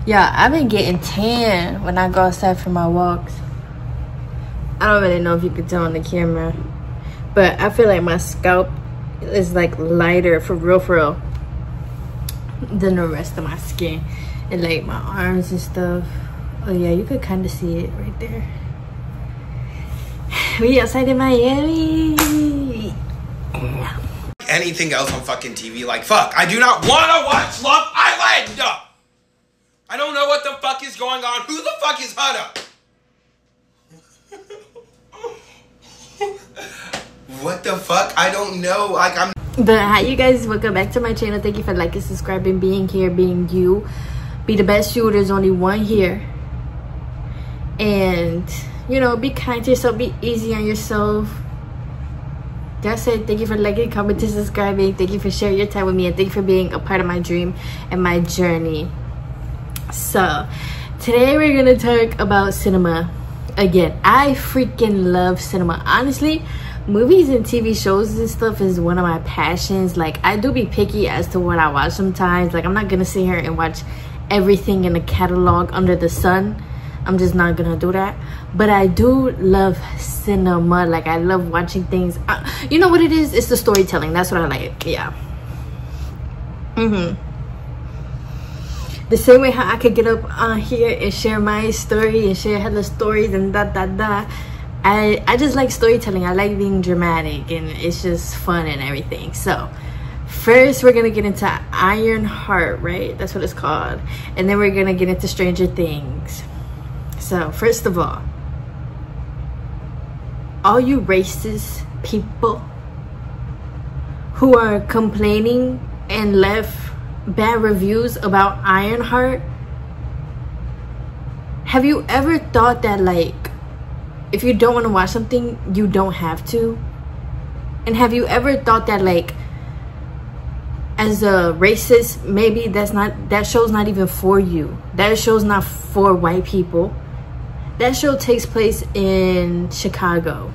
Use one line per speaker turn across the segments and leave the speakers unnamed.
Yeah, I've been getting tan when I go outside for my walks. I don't really know if you can tell on the camera, but I feel like my scalp is like lighter for real than the rest of my skin, and like my arms and stuff. Oh yeah, you could kind of see it right there. We outside in Miami.
Anything else on fucking TV, like fuck, I do not want to watch Love Island. I don't know what the fuck is going on. Who the fuck is Hannah? What the fuck? I don't know. Like, I'm.
But hi, you guys, welcome back to my channel. Thank you for liking, subscribing, being here, being you. Be the best you. There's only one here. And you know, be kind to yourself, be easy on yourself. That's it. Thank you for liking, commenting, subscribing. Thank you for sharing your time with me, and thank you for being a part of my dream and my journey. So today we're gonna talk about cinema again. I freaking love cinema. Honestly, movies and TV shows and stuff is one of my passions. Like, I do be picky as to what I watch sometimes. Like, I'm not gonna sit here and watch everything in the catalog under the sun. I'm just not gonna do that. But I do love cinema. Like, I love watching things. You know what it is? It's the storytelling. That's what I like. Yeah. The same way how I could get up on here and share my story and share hella stories and I just like storytelling. I like being dramatic, and it's just fun and everything. So first we're gonna get into Ironheart, right? That's what it's called. And then we're gonna get into Stranger Things. So first of all you racist people who are complaining and left bad reviews about Ironheart, have you ever thought that, like, if you don't want to watch something, you don't have to? And have you ever thought that, like, as a racist, maybe that show's not even for you? That show's not for white people. That show takes place in Chicago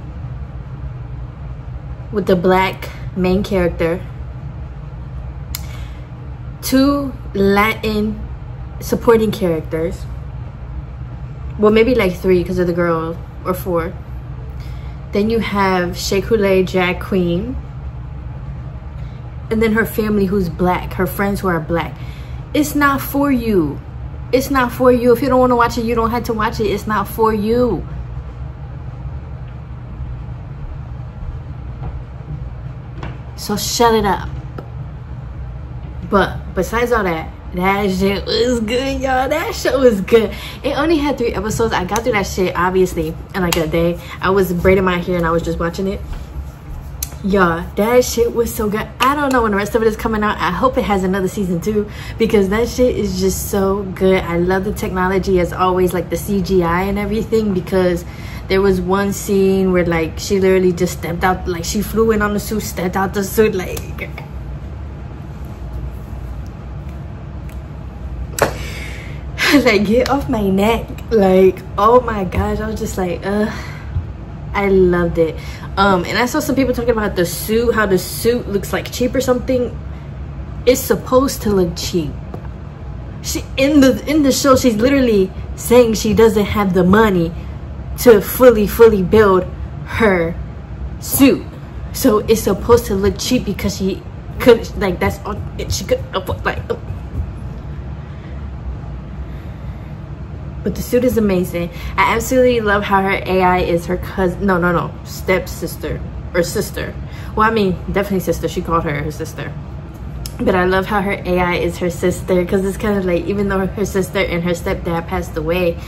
with the black main character, 2 Latin supporting characters, well, maybe like 3 because of the girl, or 4. Then you have Shea Coulee, drag queen, and then her family who's black, her friends who are black. It's not for you. It's not for you. If you don't want to watch it, you don't have to watch it. It's not for you. So shut it up. But besides all that, that shit was good, y'all. That show was good. It only had 3 episodes. I got through that shit, obviously, in like a day. I was braiding my hair and I was just watching it. Y'all, that shit was so good. I don't know when the rest of it is coming out. I hope it has another season 2, because that shit is just so good. I love the technology as always, like the CGI and everything, because there was one scene where, like, she literally just stepped out, like, she flew in on the suit, stepped out the suit, like... like, get off my neck. Like, oh my gosh, I was just like, I loved it. And I saw some people talking about the suit, how the suit looks like cheap or something. It's supposed to look cheap. She in the show, she's literally saying she doesn't have the money to fully build her suit, so it's supposed to look cheap because she could, like, that's all she could afford, like. But the suit is amazing. I absolutely love how her AI is her cousin. No, stepsister or sister. Well, I mean, definitely sister. She called her sister. But I love how her AI is her sister, because it's kind of like, even though her sister and her stepdad passed away,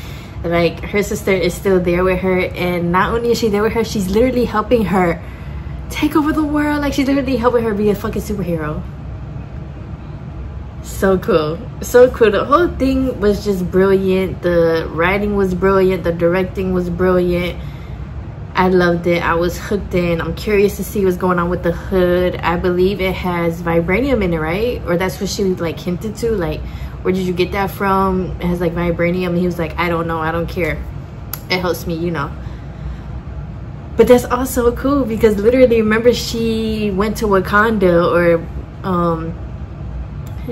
like, her sister is still there with her. And not only is she there with her, she's literally helping her take over the world. Like, she's literally helping her be a fucking superhero. So cool, so cool. The whole thing was just brilliant. The writing was brilliant, the directing was brilliant. I loved it. I was hooked in. I'm curious to see what's going on with the hood. I believe it has vibranium in it, right? Or that's what she, like, hinted to. Like, where did you get that from? It has, like, vibranium. And he was like, I don't know, I don't care, it helps me, you know. But that's also cool, because literally, remember, she went to Wakanda, or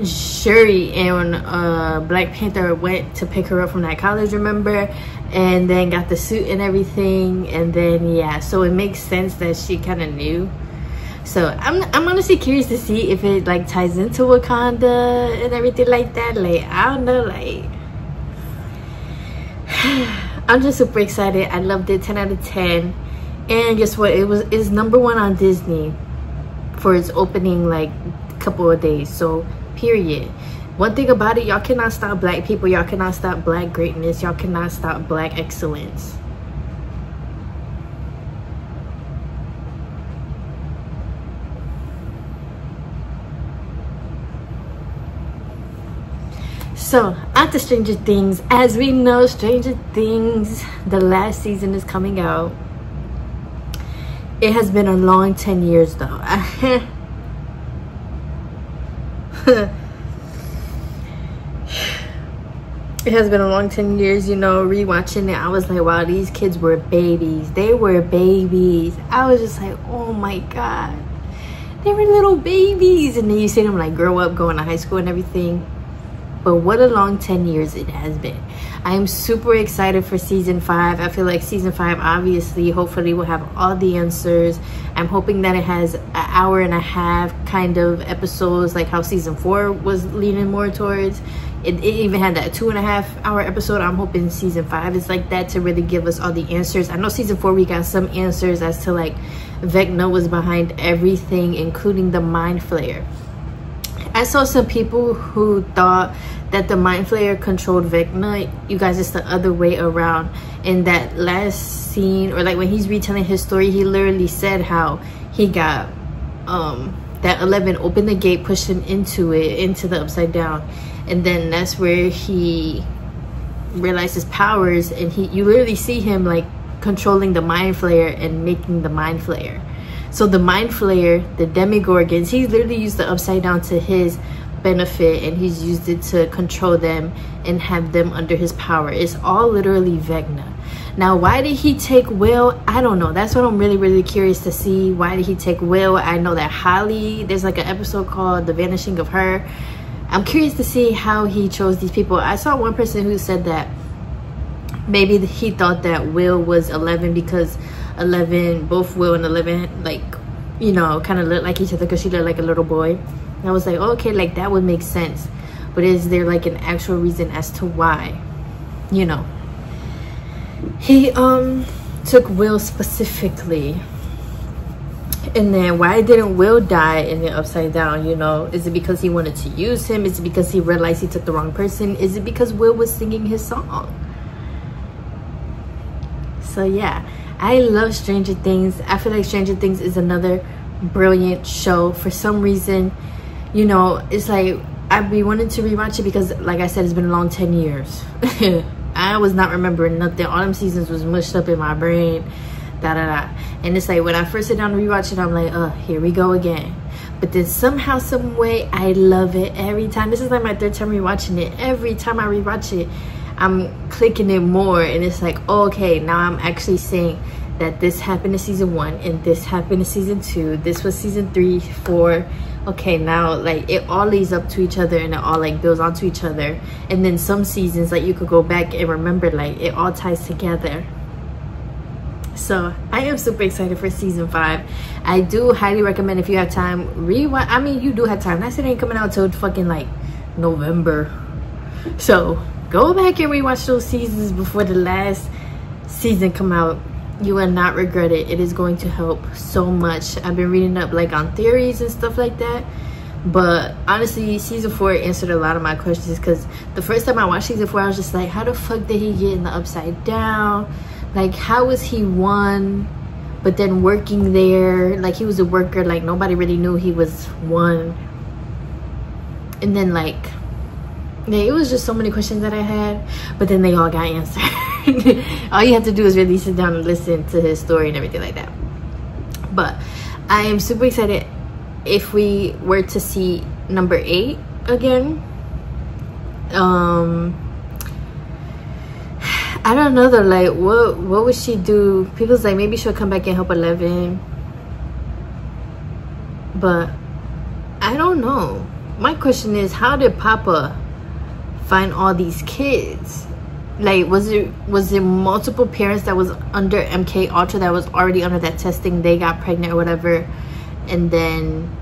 Shuri and Black Panther went to pick her up from that college, remember, and then got the suit and everything, and then yeah, so it makes sense that she kind of knew. So I'm honestly curious to see if it like ties into Wakanda and everything like that. Like, I don't know, like I'm just super excited. I loved it. 10 out of 10. And guess what, it's #1 on Disney for its opening like couple of days. So period. One thing about it, y'all cannot stop black people, y'all cannot stop black greatness, y'all cannot stop black excellence. So after Stranger Things, as we know, Stranger Things, the last season is coming out. It has been a long 10 years though. It has been a long 10 years, you know. Rewatching it, I was like, wow, these kids were babies. They were babies. I was just like, oh my god, they were little babies. And then you see them like grow up, going to high school and everything. But what a long 10 years it has been. I am super excited for season 5. I feel like season 5, obviously, hopefully will have all the answers. I'm hoping that it has an hour and a half kind of episodes, like how season 4 was leaning more towards. It even had that 2.5 hour episode. I'm hoping season 5 is like that, to really give us all the answers. I know season 4 we got some answers as to like Vecna was behind everything, including the mind flayer. I saw some people who thought that the mind flayer controlled Vecna. You guys, it's the other way around. In that last scene, or like when he's retelling his story, he literally said how he got that 11 opened the gate, pushed him into the upside down, and then that's where he realized his powers, and you literally see him like controlling the mind flayer and making the mind flayer. So the mind flayer, the demogorgons, he's literally used the upside down to his benefit, and he's used it to control them and have them under his power. It's all literally Vecna. Now, why did he take Will? I don't know. That's what I'm really curious to see. Why did he take Will? I know that Holly, there's like an episode called The Vanishing of Her. I'm curious to see how he chose these people. I saw one person who said that maybe he thought that Will was 11 because 11, both Will and 11, like, you know, kind of look like each other because she looked like a little boy. And I was like, okay, like that would make sense. But is there like an actual reason as to why, you know, he took Will specifically? And then why didn't Will die in the upside down? You know, is it because he wanted to use him? Is it because he realized he took the wrong person? Is it because Will was singing his song? So yeah, I love Stranger Things. I feel like Stranger Things is another brilliant show. For some reason, you know, it's like I'd be wanting to rewatch it because, like I said, it's been a long 10 years. I was not remembering nothing. All them seasons was mushed up in my brain. And it's like when I first sit down to rewatch it, I'm like, oh, here we go again. But then somehow, some way, I love it every time. This is like my 3rd time rewatching it. Every time I rewatch it, I'm clicking it more, and it's like, oh, okay, now I'm actually saying that this happened in season 1 and this happened in season 2. This was season 3, 4. Okay, now like it all leads up to each other, and it all like builds onto each other. And then some seasons, like you could go back and remember, like it all ties together. So I am super excited for season 5. I do highly recommend, if you have time, rewatch. I mean, you do have time. That shit ain't coming out till fucking like November. So go back and rewatch those seasons before the last season come out. You will not regret it. It is going to help so much. I've been reading up like on theories and stuff like that. But honestly, season 4 answered a lot of my questions, because the first time I watched season 4, I was just like, how the fuck did he get in the upside down? Like, how was he one but then working there? Like, he was a worker, like nobody really knew he was one. And then like, yeah, it was just so many questions that I had, but then they all got answered. All you have to do is really sit down and listen to his story and everything like that. But I am super excited if we were to see number 8 again. I don't know though, like what would she do? People's like, maybe she'll come back and help 11, but I don't know. my question is, how did Papa find all these kids? Like, was it multiple parents that was under MK Ultra, that was already under that testing, they got pregnant or whatever, and then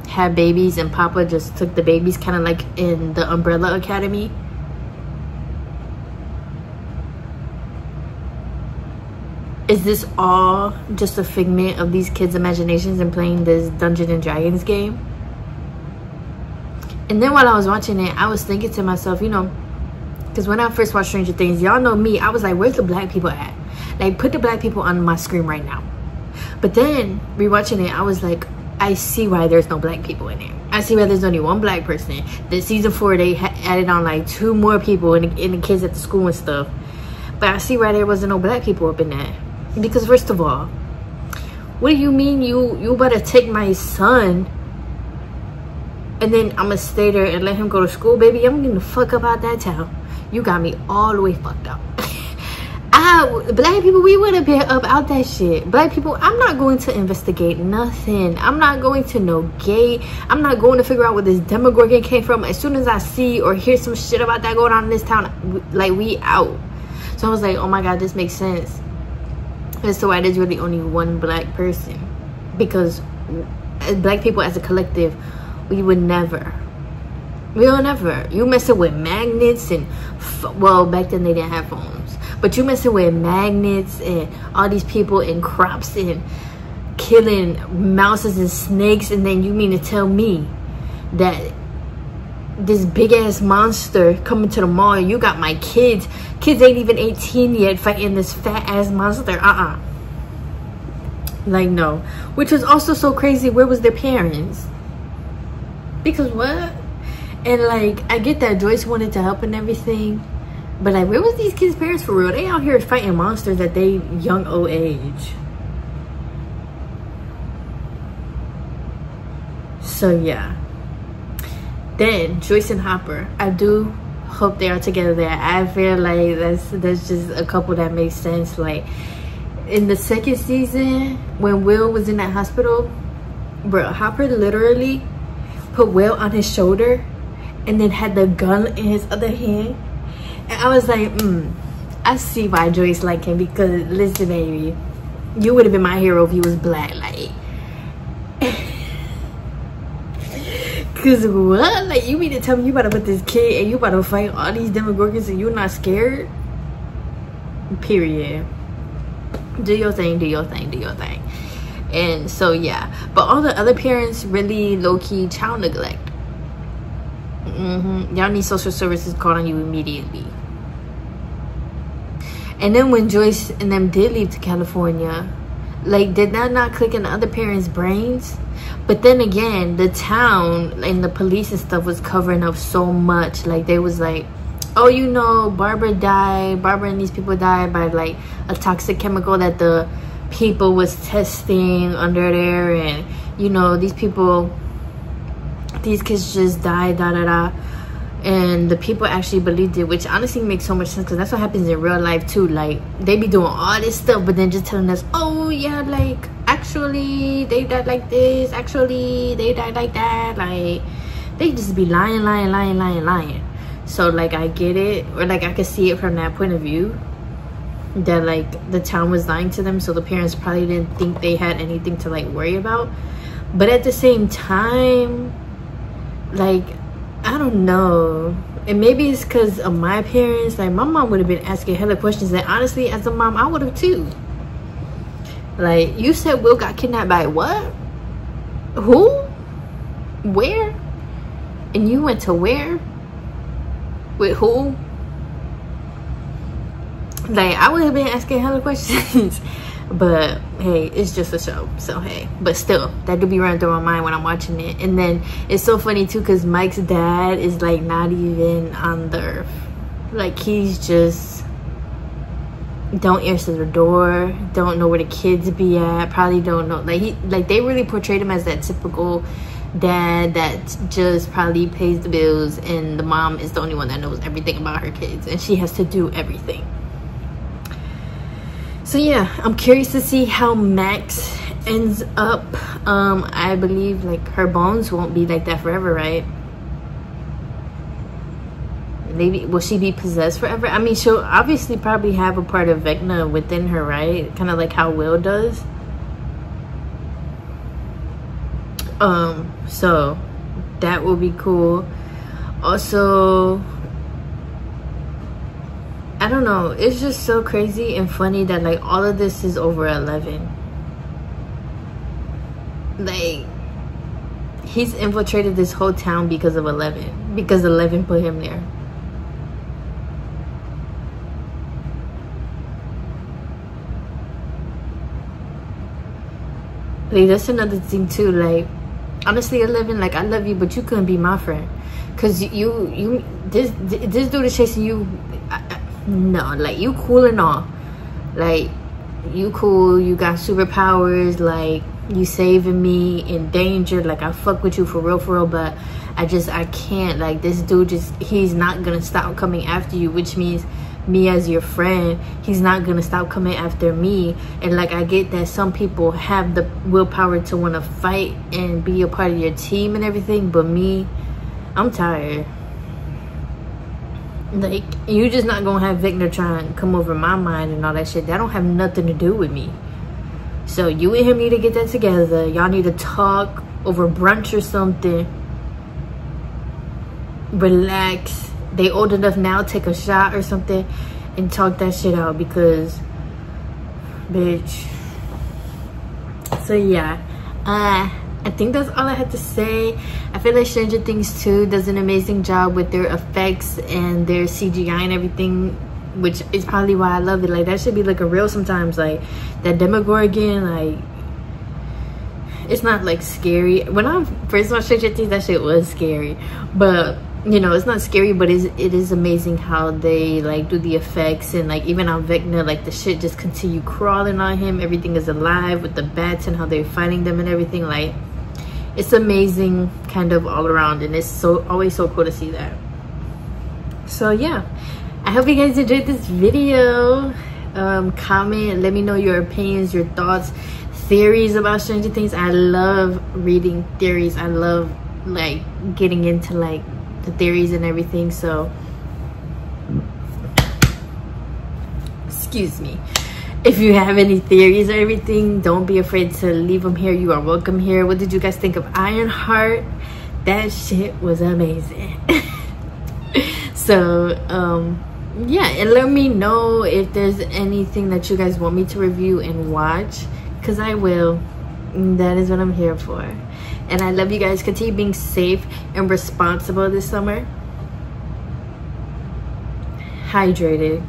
had babies, and Papa just took the babies, kind of like in the Umbrella Academy? Is this all just a figment of these kids' imaginations and playing this Dungeons and Dragons game? And then while I was watching it, I was thinking to myself, you know, because when I first watched Stranger Things, y'all know me, I was like, where's the black people at? Like, put the black people on my screen right now. But then rewatching it, I was like, I see why there's no black people in it. I see why there's only one black person. Then season 4, they added on like 2 more people and the kids at the school and stuff. But I see why there wasn't no black people up in there. Because first of all, what do you mean you about to take my son and then I'm gonna stay there and let him go to school? Baby, I'm getting the fuck up out that town. You got me all the way fucked up. Black people, we would have been up out that shit. Black people, I'm not going to investigate nothing. I'm not going to no gate. I'm not going to figure out where this demogorgon came from. As soon as I see or hear some shit about that going on in this town, like, we out. So I was like, oh my god, this makes sense as to why there's really only one black person. Because as black people as a collective, we will never, you messing with magnets and well, back then they didn't have phones, but you messing with magnets and all these people in crops and killing mouses and snakes, and then you mean to tell me that this big ass monster coming to the mall and you got my kids ain't even 18 yet fighting this fat ass monster? Like, no. Which was also so crazy. Where was their parents? Because what? And like, I get that Joyce wanted to help and everything, but like, where was these kids' parents for real? They out here fighting monsters at their young old age. So yeah. Then Joyce and Hopper, I do hope they are together there. I feel like that's just a couple that makes sense. Like, in the second season, when Will was in that hospital, bro, Hopper literally put Will on his shoulder and then had the gun in his other hand, and I was like, I see why Joyce liked him. Because listen, baby, you would have been my hero if he was black. Like, cause what? Like, you mean to tell me you about to put this kid and you about to fight all these demogorgons and you're not scared? Period. Do your thing, do your thing, do your thing. And so yeah, but all the other parents really low-key child neglect. Y'all need social services called on you immediately. And then when Joyce and them did leave to California, like, did that not click in the other parents' brains? But then again, the town and the police and stuff was covering up so much. Like, they was like, oh, you know, Barbara and these people died by like a toxic chemical that the people was testing under there, and you know, these kids just died, and the people actually believed it, which honestly makes so much sense, because that's what happens in real life too. Like, they be doing all this stuff, but then just telling us, oh yeah, like, actually they died like this, actually they died like that. Like, they just be lying. So like, I get it, or like I could see it from that point of view, that like the town was lying to them, so the parents probably didn't think they had anything to like worry about. But at the same time, like, I don't know, and maybe it's because of my parents. Like, my mom would have been asking hella questions, and honestly, as a mom, I would have too. Like, you said Will got kidnapped by what? Who? Where? And you went to where? With who? Like, I would have been asking hella questions. But hey, it's just a show, so hey. But still, that do be running through my mind when I'm watching it. And then it's so funny too, because Mike's dad is like not even on the earth. Like, he's just don't answer the door, don't know where the kids be at, probably don't know. Like they really portrayed him as that typical dad that just probably pays the bills, and the mom is the only one that knows everything about her kids, and she has to do everything. So yeah, I'm curious to see how Max ends up, I believe like her bones won't be like that forever, right? Maybe will she be possessed forever? I mean, she'll obviously probably have a part of Vecna within her, right? Kind of like how Will does. So that will be cool. Also, I don't know, it's just so crazy and funny that like all of this is over 11. Like, he's infiltrated this whole town because of 11, because 11 put him there. Like, that's another thing too. Like, honestly, 11, like, I love you, but you couldn't be my friend, because this dude is chasing you. No, like, you cool and all, like, you cool, you got superpowers, like, you saving me in danger, like, I fuck with you for real, but I can't, like, this dude he's not gonna stop coming after you, which means me as your friend, he's not gonna stop coming after me. And like, I get that some people have the willpower to want to fight and be a part of your team and everything, but me, I'm tired. Like, you just not gonna have Vecna trying to come over my mind and all that shit. That don't have nothing to do with me. So you and him need to get that together. Y'all need to talk over brunch or something. Relax. They old enough now, take a shot or something and talk that shit out, because bitch. So yeah, I think that's all I had to say. I feel like Stranger Things 2 does an amazing job with their effects and their CGI and everything, which is probably why I love it. Like, that should be like a real sometimes. Like, that demogorgon, like, it's not like scary. When I first watched Stranger Things, that shit was scary, but you know, it's not scary, but it is amazing how they like do the effects. And like, even on Vecna, like, the shit just continue crawling on him, everything is alive with the bats and how they're fighting them and everything. Like, it's amazing kind of all around, and it's always so cool to see that. So yeah, I hope you guys enjoyed this video. Comment, let me know your opinions, your thoughts, theories about Stranger Things. I love reading theories. I love like getting into like the theories and everything. So excuse me, if you have any theories or everything, don't be afraid to leave them here. You are welcome here. What did you guys think of Ironheart? That shit was amazing. So yeah, and let me know if there's anything that you guys want me to review and watch, because I will. That is what I'm here for. And I love you guys. Continue being safe and responsible this summer. Hydrated.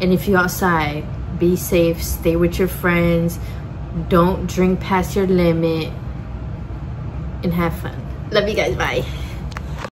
And if you're outside, be safe. Stay with your friends. Don't drink past your limit. And have fun. Love you guys. Bye.